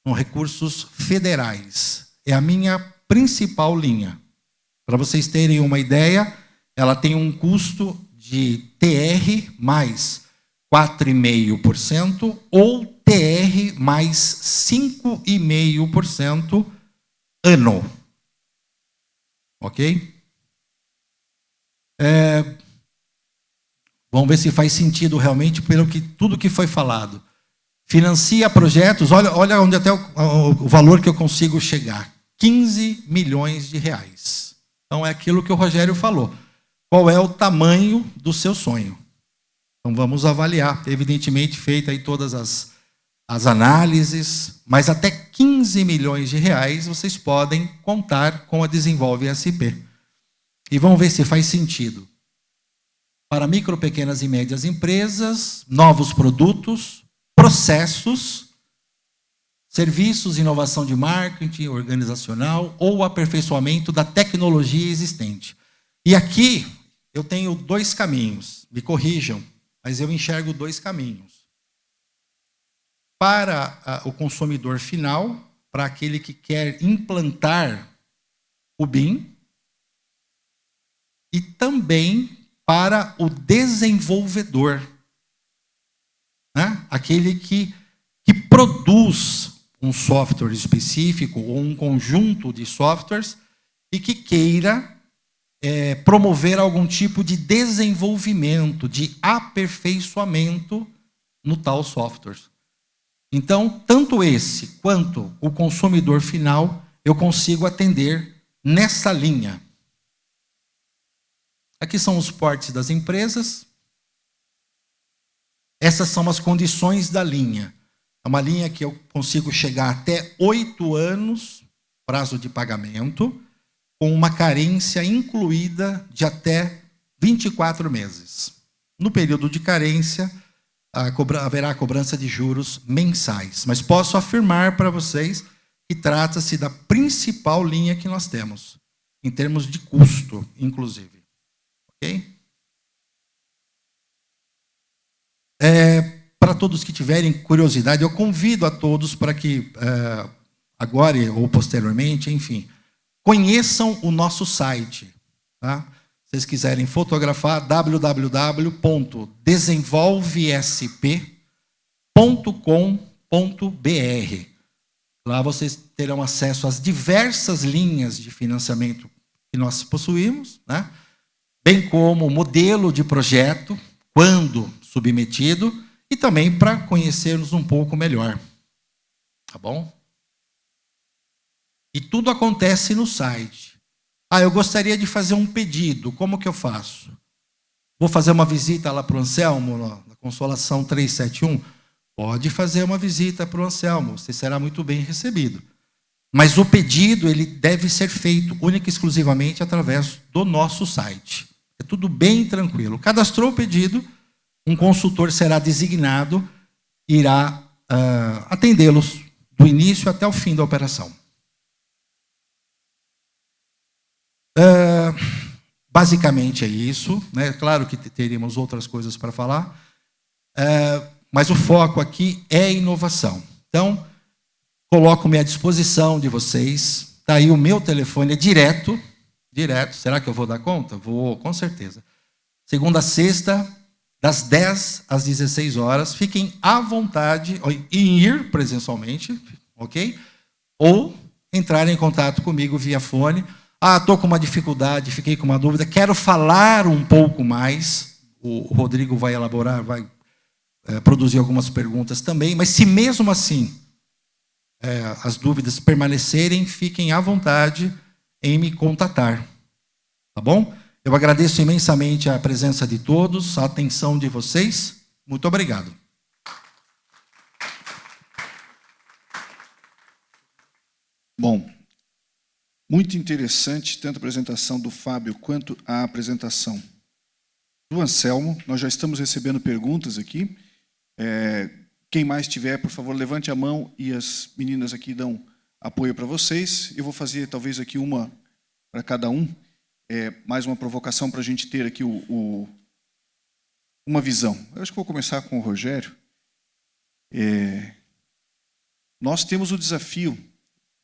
são recursos federais. É a minha principal linha. Para vocês terem uma ideia, ela tem um custo de TR mais 4,5% ou TR mais 5,5% ano. Ok? Vamos ver se faz sentido realmente pelo que tudo que foi falado. Financia projetos, olha onde até o valor que eu consigo chegar. 15 milhões de reais. Então é aquilo que o Rogério falou. Qual é o tamanho do seu sonho? Então vamos avaliar, evidentemente feita aí todas as análises, mas até 15 milhões de reais vocês podem contar com a Desenvolve SP. E vamos ver se faz sentido. Para micro, pequenas e médias empresas, novos produtos, processos, serviços, inovação de marketing organizacional ou aperfeiçoamento da tecnologia existente. E aqui eu tenho dois caminhos, me corrijam, mas eu enxergo dois caminhos. Para o consumidor final, para aquele que quer implantar o BIM, e também para o desenvolvedor, né? Aquele que produz um software específico ou um conjunto de softwares e que queira promover algum tipo de desenvolvimento, de aperfeiçoamento no tal software. Então, tanto esse quanto o consumidor final, eu consigo atender nessa linha. Aqui são os portes das empresas. Essas são as condições da linha. É uma linha que eu consigo chegar até 8 anos, prazo de pagamento, com uma carência incluída de até 24 meses. No período de carência, haverá a cobrança de juros mensais. Mas posso afirmar para vocês que trata-se da principal linha que nós temos, em termos de custo, inclusive. Ok? para todos que tiverem curiosidade, eu convido a todos para que, agora ou posteriormente, enfim, conheçam o nosso site. Tá? Se vocês quiserem fotografar, www.desenvolvesp.com.br. Lá vocês terão acesso às diversas linhas de financiamento que nós possuímos, né? Bem como o modelo de projeto, quando submetido, e também para conhecermos um pouco melhor. Tá bom? E tudo acontece no site. Eu gostaria de fazer um pedido. Como que eu faço? Vou fazer uma visita lá para o Anselmo, na Consolação 371? Pode fazer uma visita para o Anselmo, você será muito bem recebido. Mas o pedido ele deve ser feito única e exclusivamente através do nosso site. É tudo bem tranquilo. Cadastrou o pedido, um consultor será designado, irá atendê-los do início até o fim da operação. Basicamente é isso, né? Claro que teríamos outras coisas para falar, mas o foco aqui é inovação. Então, coloco-me à disposição de vocês. Está aí o meu telefone, é direto. Será que eu vou dar conta? Vou, com certeza. Segunda a sexta, das 10 às 16 horas. Fiquem à vontade em ir presencialmente, ok? Ou entrar em contato comigo via fone. Estou com uma dificuldade, fiquei com uma dúvida, quero falar um pouco mais. O Rodrigo vai elaborar, vai produzir algumas perguntas também, mas se mesmo assim as dúvidas permanecerem, fiquem à vontade em me contatar. Tá bom? Eu agradeço imensamente a presença de todos, a atenção de vocês. Muito obrigado. Bom, muito interessante tanto a apresentação do Fábio quanto a apresentação do Anselmo. Nós já estamos recebendo perguntas aqui. Quem mais tiver, por favor, levante a mão e as meninas aqui dão apoio para vocês. Eu vou fazer talvez aqui uma para cada um. Mais uma provocação para a gente ter aqui uma visão. Eu acho que vou começar com o Rogério. Nós temos o desafio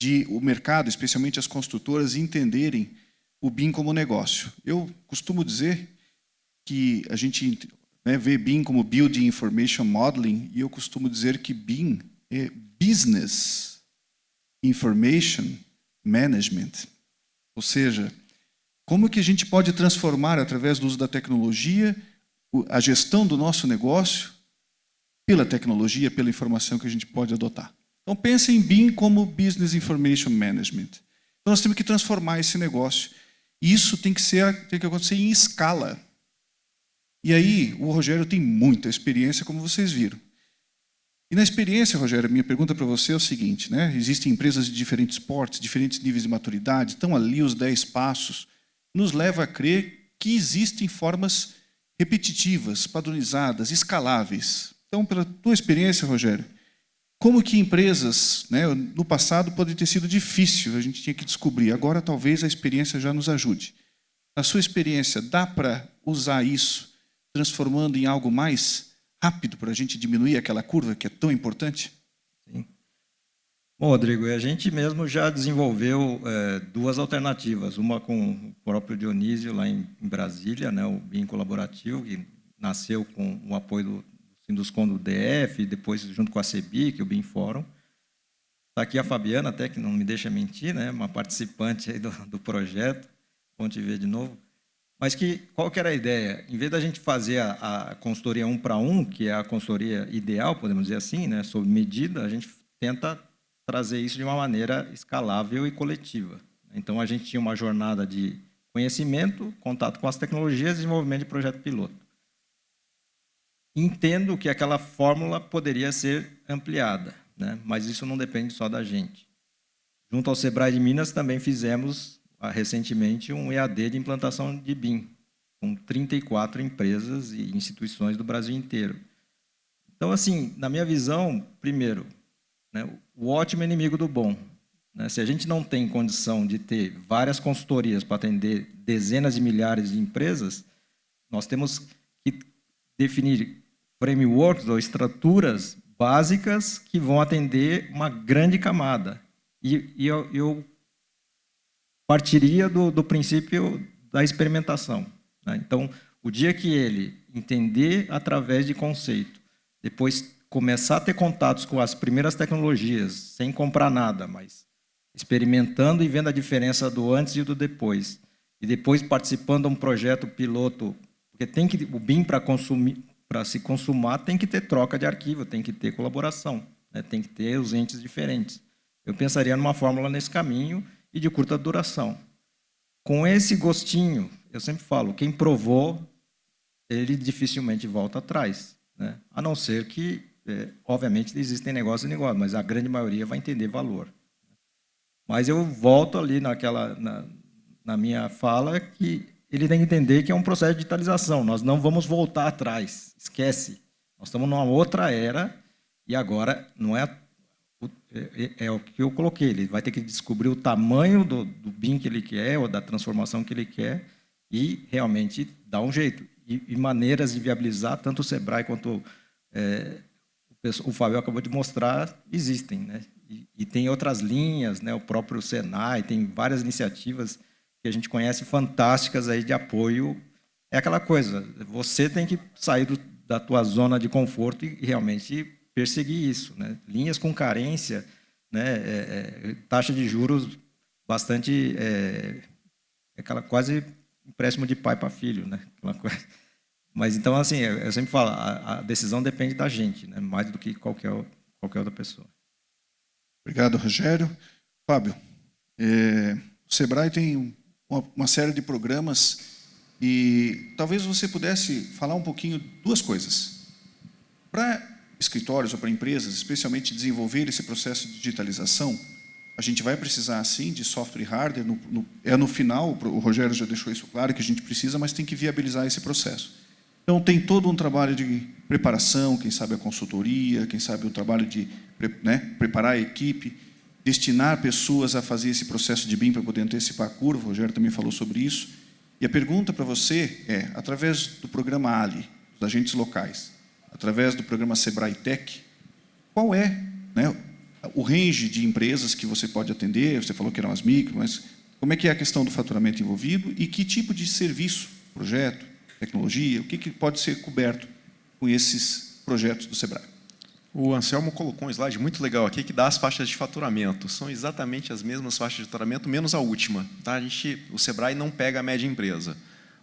de o mercado, especialmente as construtoras, entenderem o BIM como negócio. Eu costumo dizer que a gente vê BIM como Building Information Modeling, e eu costumo dizer que BIM é Business Information Management. Ou seja, como que a gente pode transformar, através do uso da tecnologia, a gestão do nosso negócio pela tecnologia, pela informação que a gente pode adotar. Então, pense em BIM como Business Information Management. Então, nós temos que transformar esse negócio. E isso tem que acontecer em escala. E aí, o Rogério tem muita experiência, como vocês viram. E na experiência, Rogério, minha pergunta para você é o seguinte, né? Existem empresas de diferentes portes, diferentes níveis de maturidade, estão ali os 10 passos, nos leva a crer que existem formas repetitivas, padronizadas, escaláveis. Então, pela tua experiência, Rogério, como que empresas, no passado pode ter sido difícil, a gente tinha que descobrir, agora talvez a experiência já nos ajude. Na sua experiência, dá para usar isso, transformando em algo mais rápido para a gente diminuir aquela curva que é tão importante? Sim. Bom, Rodrigo, a gente mesmo já desenvolveu duas alternativas, uma com o próprio Dionísio, lá em Brasília, o BIM colaborativo, que nasceu com o apoio do Sinduscon do DF, depois junto com a CEBIC, o BIM Fórum. Está aqui a Fabiana, até que não me deixa mentir, uma participante aí do projeto, bom te ver de novo. Mas qual que era a ideia? Em vez da gente fazer a consultoria 1 para 1, que é a consultoria ideal, podemos dizer assim, sob medida, a gente tenta trazer isso de uma maneira escalável e coletiva. Então, a gente tinha uma jornada de conhecimento, contato com as tecnologias e desenvolvimento de projeto piloto. Entendo que aquela fórmula poderia ser ampliada, mas isso não depende só da gente. Junto ao Sebrae de Minas, também fizemos recentemente um EAD de implantação de BIM, com 34 empresas e instituições do Brasil inteiro. Então, assim, na minha visão, primeiro, o ótimo é inimigo do bom. Se a gente não tem condição de ter várias consultorias para atender dezenas de milhares de empresas, nós temos que definir frameworks ou estruturas básicas que vão atender uma grande camada. E eu partiria do princípio da experimentação, né? Então, o dia que ele entender através de conceito, depois começar a ter contatos com as primeiras tecnologias, sem comprar nada, mas experimentando e vendo a diferença do antes e do depois, e depois participando de um projeto piloto, porque o BIM para se consumar, tem que ter troca de arquivo, tem que ter colaboração, né? Tem que ter os entes diferentes. Eu pensaria numa fórmula nesse caminho e de curta duração. Com esse gostinho, eu sempre falo, quem provou, ele dificilmente volta atrás, né? A não ser que, obviamente, existem negócios e negócios, mas a grande maioria vai entender valor. Mas eu volto ali na minha fala que ele tem que entender que é um processo de digitalização. Nós não vamos voltar atrás, esquece. Nós estamos numa outra era e agora não é o que eu coloquei. Ele vai ter que descobrir o tamanho do BIM que ele quer ou da transformação que ele quer e realmente dar um jeito. E maneiras de viabilizar, tanto o Sebrae quanto o Fábio acabou de mostrar, existem, né? E tem outras linhas, né? O próprio Senai, tem várias iniciativas que a gente conhece fantásticas aí de apoio. É aquela coisa, você tem que sair da tua zona de conforto e realmente perseguir isso, né? Linhas com carência, né? Taxa de juros bastante, aquela quase empréstimo de pai para filho, né? Aquela coisa. Mas então, assim, eu sempre falo, a decisão depende da gente, né? Mais do que qualquer outra pessoa. Obrigado, Rogério. Fábio, o Sebrae tem uma série de programas e talvez você pudesse falar um pouquinho duas coisas. Para escritórios ou para empresas, especialmente desenvolver esse processo de digitalização, a gente vai precisar, sim, de software e hardware. No final, o Rogério já deixou isso claro, que a gente precisa, mas tem que viabilizar esse processo. Então, tem todo um trabalho de preparação, quem sabe a consultoria, quem sabe o trabalho de preparar a equipe, destinar pessoas a fazer esse processo de BIM para poder antecipar a curva. O Rogério também falou sobre isso. E a pergunta para você é, através do programa Ali, dos agentes locais, através do programa Sebrae Tech, qual é, né, o range de empresas que você pode atender? Você falou que eram as micro, mas como é que é a questão do faturamento envolvido e que tipo de serviço, projeto, tecnologia, o que pode ser coberto com esses projetos do Sebrae? O Anselmo colocou um slide muito legal aqui que dá as faixas de faturamento. São exatamente as mesmas faixas de faturamento, menos a última. Tá? O Sebrae não pega a média empresa,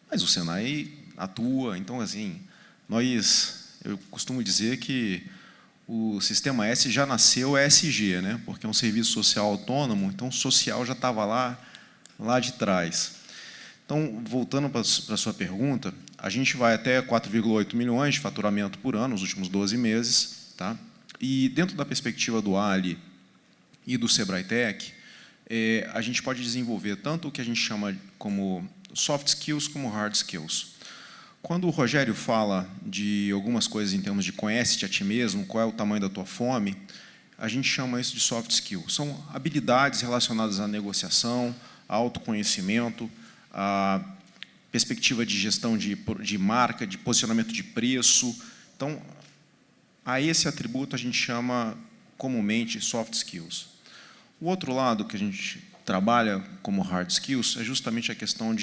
mas o Senai atua. Então, assim, eu costumo dizer que o Sistema S já nasceu ESG, né? Porque é um serviço social autônomo, então o social já estava lá de trás. Então, voltando para a sua pergunta, a gente vai até 4,8 milhões de faturamento por ano nos últimos 12 meses. Tá? E dentro da perspectiva do Ali e do Sebrae Tech, a gente pode desenvolver tanto o que a gente chama como soft skills como hard skills. Quando o Rogério fala de algumas coisas em termos de conhece-te a ti mesmo, qual é o tamanho da tua fome, a gente chama isso de soft skills. São habilidades relacionadas à negociação, a autoconhecimento, a perspectiva de gestão de marca, de posicionamento de preço. Então, a esse atributo a gente chama comumente soft skills. O outro lado que a gente trabalha como hard skills é justamente a questão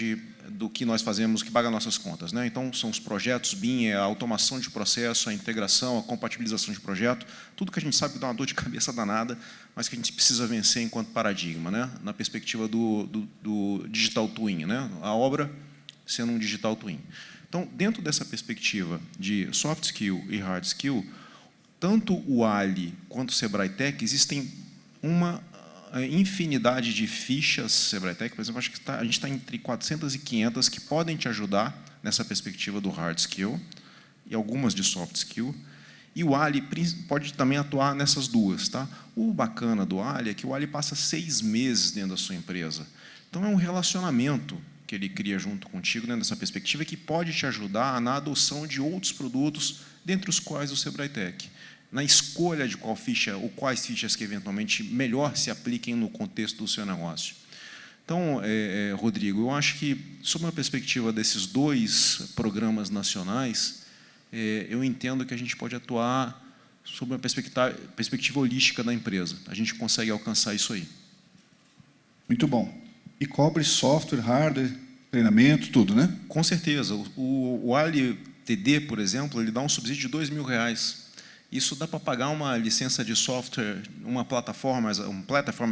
do que nós fazemos, que paga nossas contas, né? Então, são os projetos BIM, a automação de processo, a integração, a compatibilização de projeto, tudo que a gente sabe que dá uma dor de cabeça danada, mas que a gente precisa vencer enquanto paradigma, né? Na perspectiva do digital twin, né? A obra sendo um digital twin. Então, dentro dessa perspectiva de soft skill e hard skill, tanto o Ali quanto o Sebrae Tech, existem uma infinidade de fichas Sebrae Tech, por exemplo, acho que a gente está entre 400 e 500 que podem te ajudar nessa perspectiva do hard skill e algumas de soft skill. E o Ali pode também atuar nessas duas. Tá? O bacana do Ali é que o Ali passa 6 meses dentro da sua empresa. Então, é um relacionamento que ele cria junto contigo, dentro dessa perspectiva, que pode te ajudar na adoção de outros produtos, dentre os quais o Sebrae Tech. Na escolha de qual ficha ou quais fichas que eventualmente melhor se apliquem no contexto do seu negócio. Então, Rodrigo, eu acho que, sob uma perspectiva desses 2 programas nacionais, eu entendo que a gente pode atuar sob uma perspectiva holística da empresa. A gente consegue alcançar isso aí. Muito bom. E cobre software, hardware, treinamento, tudo, né? Com certeza. O Ali TD, por exemplo, ele dá um subsídio de R$2.000. Isso dá para pagar uma licença de software, uma plataforma as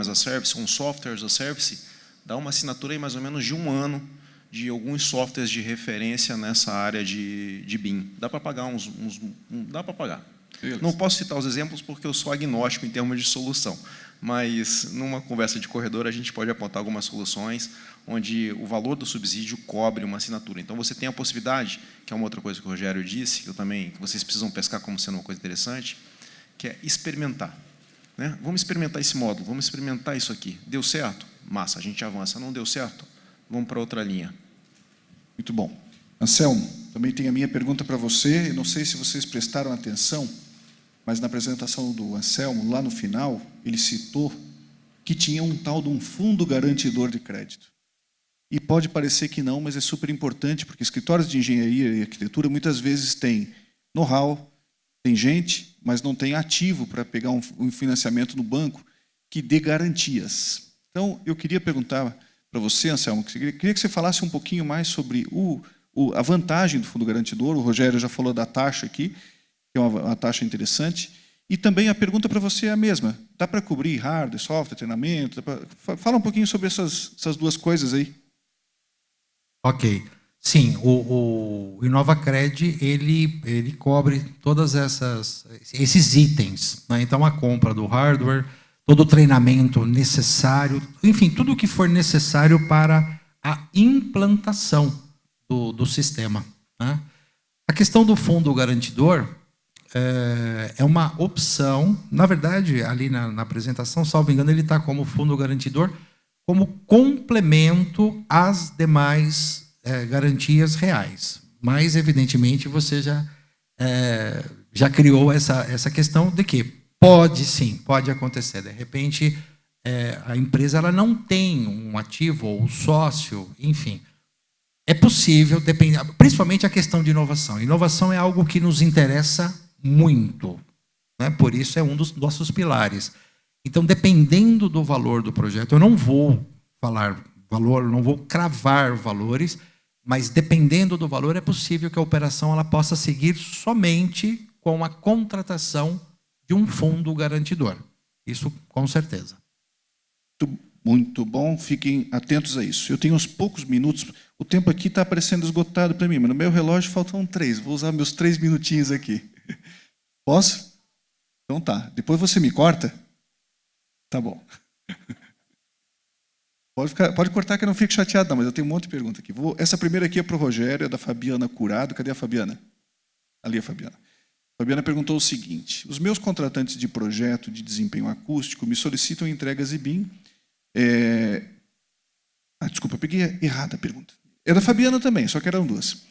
a service, um software as a service, dá uma assinatura aí mais ou menos de 1 ano de alguns softwares de referência nessa área de BIM. Dá para pagar dá para pagar. Beleza. Não posso citar os exemplos porque eu sou agnóstico em termos de solução, mas numa conversa de corredor a gente pode apontar algumas soluções onde o valor do subsídio cobre uma assinatura. Então você tem a possibilidade, que é uma outra coisa que o Rogério disse, que vocês precisam pescar como sendo uma coisa interessante, que é experimentar. Né? Vamos experimentar esse módulo, vamos experimentar isso aqui. Deu certo? Massa, a gente avança. Não deu certo? Vamos para outra linha. Muito bom. Anselmo, também tem a minha pergunta para você. Eu não sei se vocês prestaram atenção, mas na apresentação do Anselmo, lá no final, ele citou que tinha um tal de um fundo garantidor de crédito. E pode parecer que não, mas é super importante, porque escritórios de engenharia e arquitetura muitas vezes têm know-how, tem gente, mas não tem ativo para pegar um financiamento no banco que dê garantias. Então, eu queria perguntar para você, Anselmo, queria que você falasse um pouquinho mais sobre a vantagem do fundo garantidor. O Rogério já falou da taxa aqui, que é uma taxa interessante. E também a pergunta para você é a mesma. Dá para cobrir hardware, software, treinamento? Fala um pouquinho sobre essas duas coisas aí. Ok. Sim, o InovaCred, ele cobre todas esses itens, né? Então, a compra do hardware, todo o treinamento necessário, enfim, tudo o que for necessário para a implantação do sistema, né? A questão do fundo garantidor é uma opção. Na verdade, ali na apresentação, salvo engano, ele está como fundo garantidor, como complemento às demais garantias reais. Mas, evidentemente, você já criou essa questão de que pode, sim, pode acontecer. De repente, a empresa ela não tem um ativo ou sócio, enfim. É possível, principalmente a questão de inovação. Inovação é algo que nos interessa muito, né? Por isso é um dos nossos pilares. Então, dependendo do valor do projeto, eu não vou falar valor, não vou cravar valores, mas dependendo do valor, é possível que a operação ela possa seguir somente com a contratação de um fundo garantidor. Isso com certeza. Muito bom, fiquem atentos a isso. Eu tenho uns poucos minutos, o tempo aqui está parecendo esgotado para mim, mas no meu relógio faltam 3, vou usar meus 3 minutinhos aqui. Posso? Então tá, depois você me corta? Tá bom. Pode cortar que eu não fico chateado, não, mas eu tenho um monte de pergunta aqui. Essa primeira aqui é para o Rogério, é da Fabiana Curado. Cadê a Fabiana? Ali a Fabiana. A Fabiana perguntou o seguinte: os meus contratantes de projeto de desempenho acústico me solicitam entregas IBIM. Desculpa, eu peguei errada a pergunta. É da Fabiana também, só que eram 2.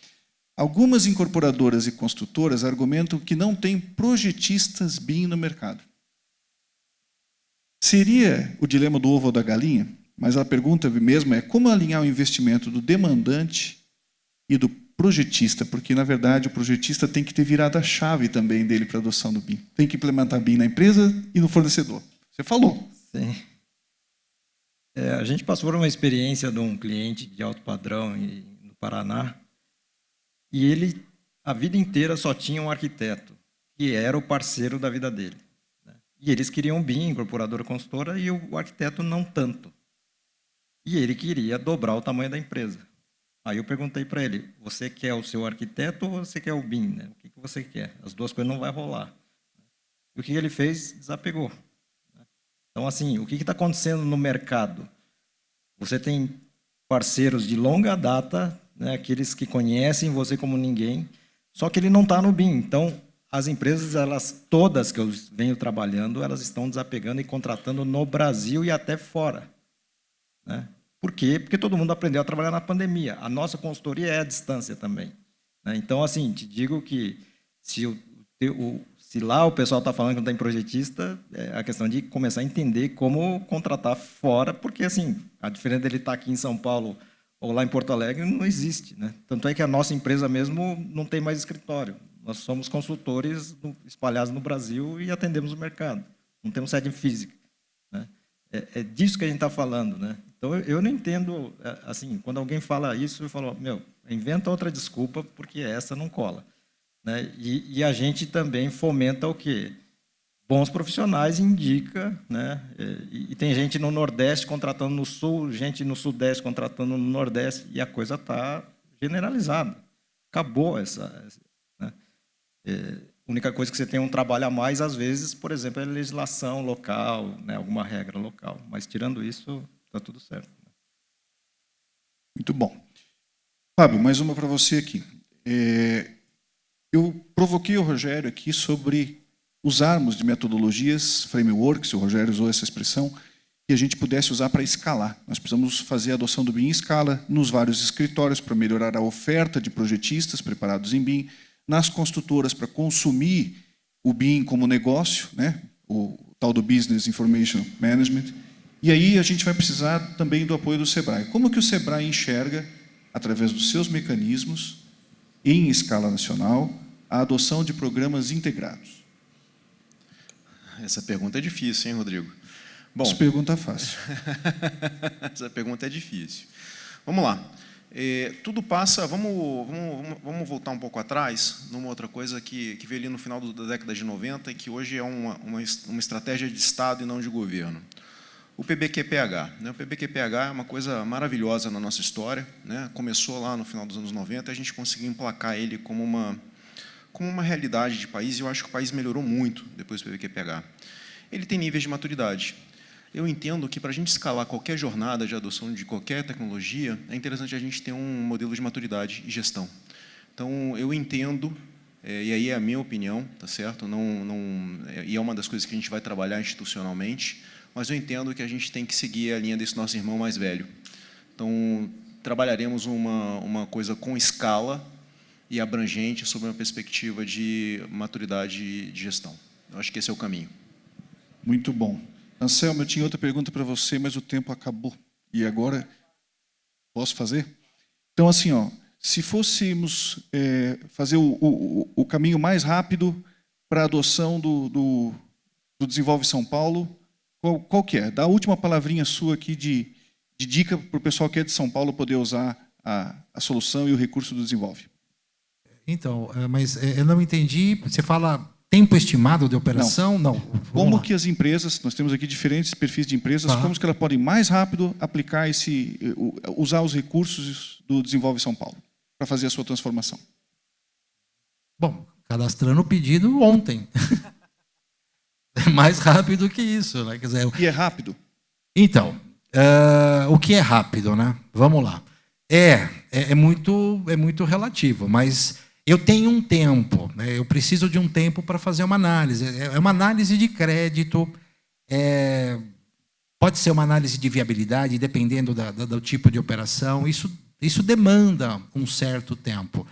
Algumas incorporadoras e construtoras argumentam que não tem projetistas BIM no mercado. Seria o dilema do ovo ou da galinha? Mas a pergunta mesmo é como alinhar o investimento do demandante e do projetista, porque, na verdade, o projetista tem que ter virado a chave também dele para a adoção do BIM. Tem que implementar BIM na empresa e no fornecedor. Você falou. Sim. A gente passou por uma experiência de um cliente de alto padrão no Paraná, e ele, a vida inteira, só tinha um arquiteto, que era o parceiro da vida dele. E eles queriam BIM, incorporadora consultora, e o arquiteto não tanto. E ele queria dobrar o tamanho da empresa. Aí eu perguntei para ele: você quer o seu arquiteto ou você quer o BIM? Né? O que você quer? As duas coisas não vão rolar. E o que ele fez? Desapegou. Então, assim, o que está acontecendo no mercado? Você tem parceiros de longa data, né, aqueles que conhecem você como ninguém, só que ele não está no BIM. Então, as empresas, todas que eu venho trabalhando, elas estão desapegando e contratando no Brasil e até fora. Né? Por quê? Porque todo mundo aprendeu a trabalhar na pandemia. A nossa consultoria é à distância também. Né? Então, assim, te digo que se lá o pessoal está falando que não tem projetista, é a questão de começar a entender como contratar fora, porque, assim, a diferença dele estar aqui em São Paulo ou lá em Porto Alegre não existe. Né? Tanto é que a nossa empresa mesmo não tem mais escritório. Nós somos consultores espalhados no Brasil e atendemos o mercado. Não temos sede física, né? É disso que a gente está falando, né? Então, eu não entendo, assim, quando alguém fala isso, eu falo, inventa outra desculpa, porque essa não cola, né? E a gente também fomenta o quê? Bons profissionais, indica, né? E tem gente no Nordeste contratando no Sul, gente no Sudeste contratando no Nordeste, e a coisa está generalizada. Acabou essa, né? A única coisa que você tem um trabalho a mais, às vezes, por exemplo, é legislação local, né? Alguma regra local. Mas, tirando isso, está tudo certo. Muito bom. Fábio, mais uma para você aqui. Eu provoquei o Rogério aqui sobre usarmos de metodologias, frameworks, o Rogério usou essa expressão, que a gente pudesse usar para escalar. Nós precisamos fazer a adoção do BIM em escala nos vários escritórios para melhorar a oferta de projetistas preparados em BIM, nas construtoras para consumir o BIM como negócio, né? O tal do Business Information Management. E aí a gente vai precisar também do apoio do SEBRAE. Como que o SEBRAE enxerga, através dos seus mecanismos, em escala nacional, a adoção de programas integrados? Essa pergunta é difícil, hein, Rodrigo? Bom, essa pergunta é fácil. Essa pergunta é difícil. Vamos lá. Tudo passa... Vamos voltar um pouco atrás, numa outra coisa que veio ali no final da década de 90 e que hoje é uma estratégia de Estado e não de governo. O PBQPH. Né? O PBQPH é uma coisa maravilhosa na nossa história, né? Começou lá no final dos anos 90, a gente conseguiu emplacar ele como uma realidade de país, e eu acho que o país melhorou muito depois do PBQPH. Ele tem níveis de maturidade. Eu entendo que, para a gente escalar qualquer jornada de adoção de qualquer tecnologia, é interessante a gente ter um modelo de maturidade e gestão. Então, eu entendo, e aí é a minha opinião, tá certo? E é uma das coisas que a gente vai trabalhar institucionalmente, mas eu entendo que a gente tem que seguir a linha desse nosso irmão mais velho. Então, trabalharemos uma coisa com escala e abrangente sobre uma perspectiva de maturidade e de gestão. Eu acho que esse é o caminho. Muito bom. Anselmo, eu tinha outra pergunta para você, mas o tempo acabou. E agora, posso fazer? Então, assim, se fôssemos fazer o caminho mais rápido para a adoção do Desenvolve São Paulo, qual que é? Dá a última palavrinha sua aqui de dica para o pessoal que é de São Paulo poder usar a solução e o recurso do Desenvolve. Então, mas eu não entendi. Você fala tempo estimado de operação? Não. Como que as empresas, nós temos aqui diferentes perfis de empresas, como que elas podem mais rápido aplicar usar os recursos do Desenvolve São Paulo para fazer a sua transformação? Bom, cadastrando o pedido ontem. É mais rápido que isso, né? Quer dizer, e é rápido? Então, o que é rápido, né? Vamos lá. É muito relativo, mas eu tenho um tempo, né? Eu preciso de um tempo para fazer uma análise. É uma análise de crédito, pode ser uma análise de viabilidade, dependendo do tipo de operação. Isso demanda um certo tempo.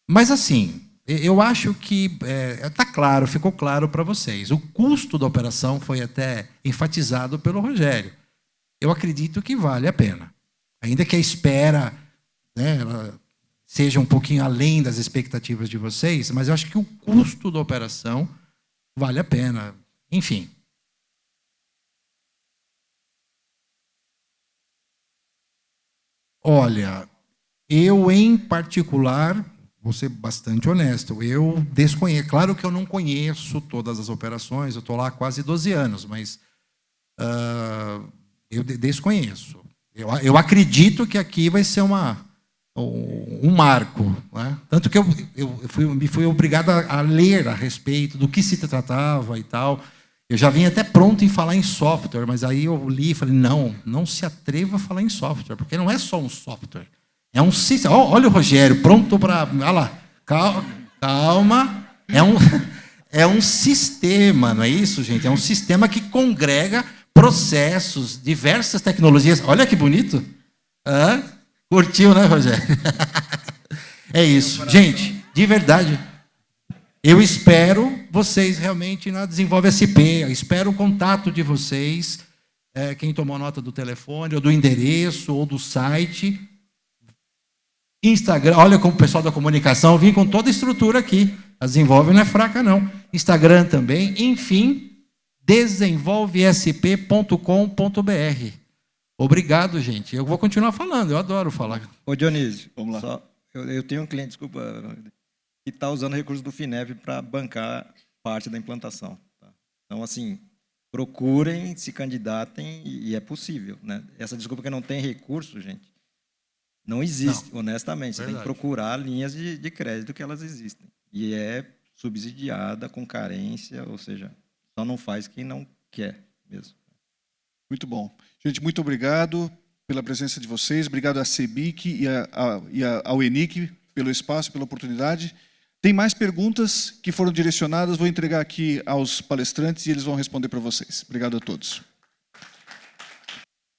Mas, assim, eu acho que ficou claro para vocês. O custo da operação foi até enfatizado pelo Rogério. Eu acredito que vale a pena. Ainda que a espera, né, ela seja um pouquinho além das expectativas de vocês, mas eu acho que o custo da operação vale a pena. Enfim. Olha, eu, em particular, vou ser bastante honesto, eu desconheço. Claro que eu não conheço todas as operações, eu estou lá há quase 12 anos, mas eu desconheço. Eu acredito que aqui vai ser um marco, né? Tanto que eu fui obrigado a ler a respeito do que se tratava e tal. Eu já vim até pronto em falar em software, mas aí eu li e falei, não se atreva a falar em software, porque não é só um software. É um sistema. Olha o Rogério, pronto para... Olha lá, calma. É um sistema, não é isso, gente? É um sistema que congrega processos, diversas tecnologias. Olha que bonito. Curtiu, né, Rogério? É isso. Gente, de verdade, eu espero vocês realmente na Desenvolve SP. Eu espero o contato de vocês, quem tomou nota do telefone, ou do endereço, ou do site. Instagram, olha como o pessoal da comunicação, vim com toda a estrutura aqui. A Desenvolve não é fraca, não. Instagram também. Enfim, desenvolvesp.com.br. Obrigado, gente. Eu vou continuar falando, eu adoro falar. Ô, Dionísio, Vamos lá. eu tenho um cliente, desculpa, que está usando recursos do FINEP para bancar parte da implantação. Tá? Então, assim, procurem, se candidatem e é possível. Né? Essa desculpa que não tem recurso, gente, não existe, honestamente. Você tem que procurar linhas de crédito que elas existem. E é subsidiada com carência, ou seja, só não faz quem não quer mesmo. Muito bom. Gente, muito obrigado pela presença de vocês. Obrigado à CEBIC e ao ENIC pelo espaço, pela oportunidade. Tem mais perguntas que foram direcionadas. Vou entregar aqui aos palestrantes e eles vão responder para vocês. Obrigado a todos.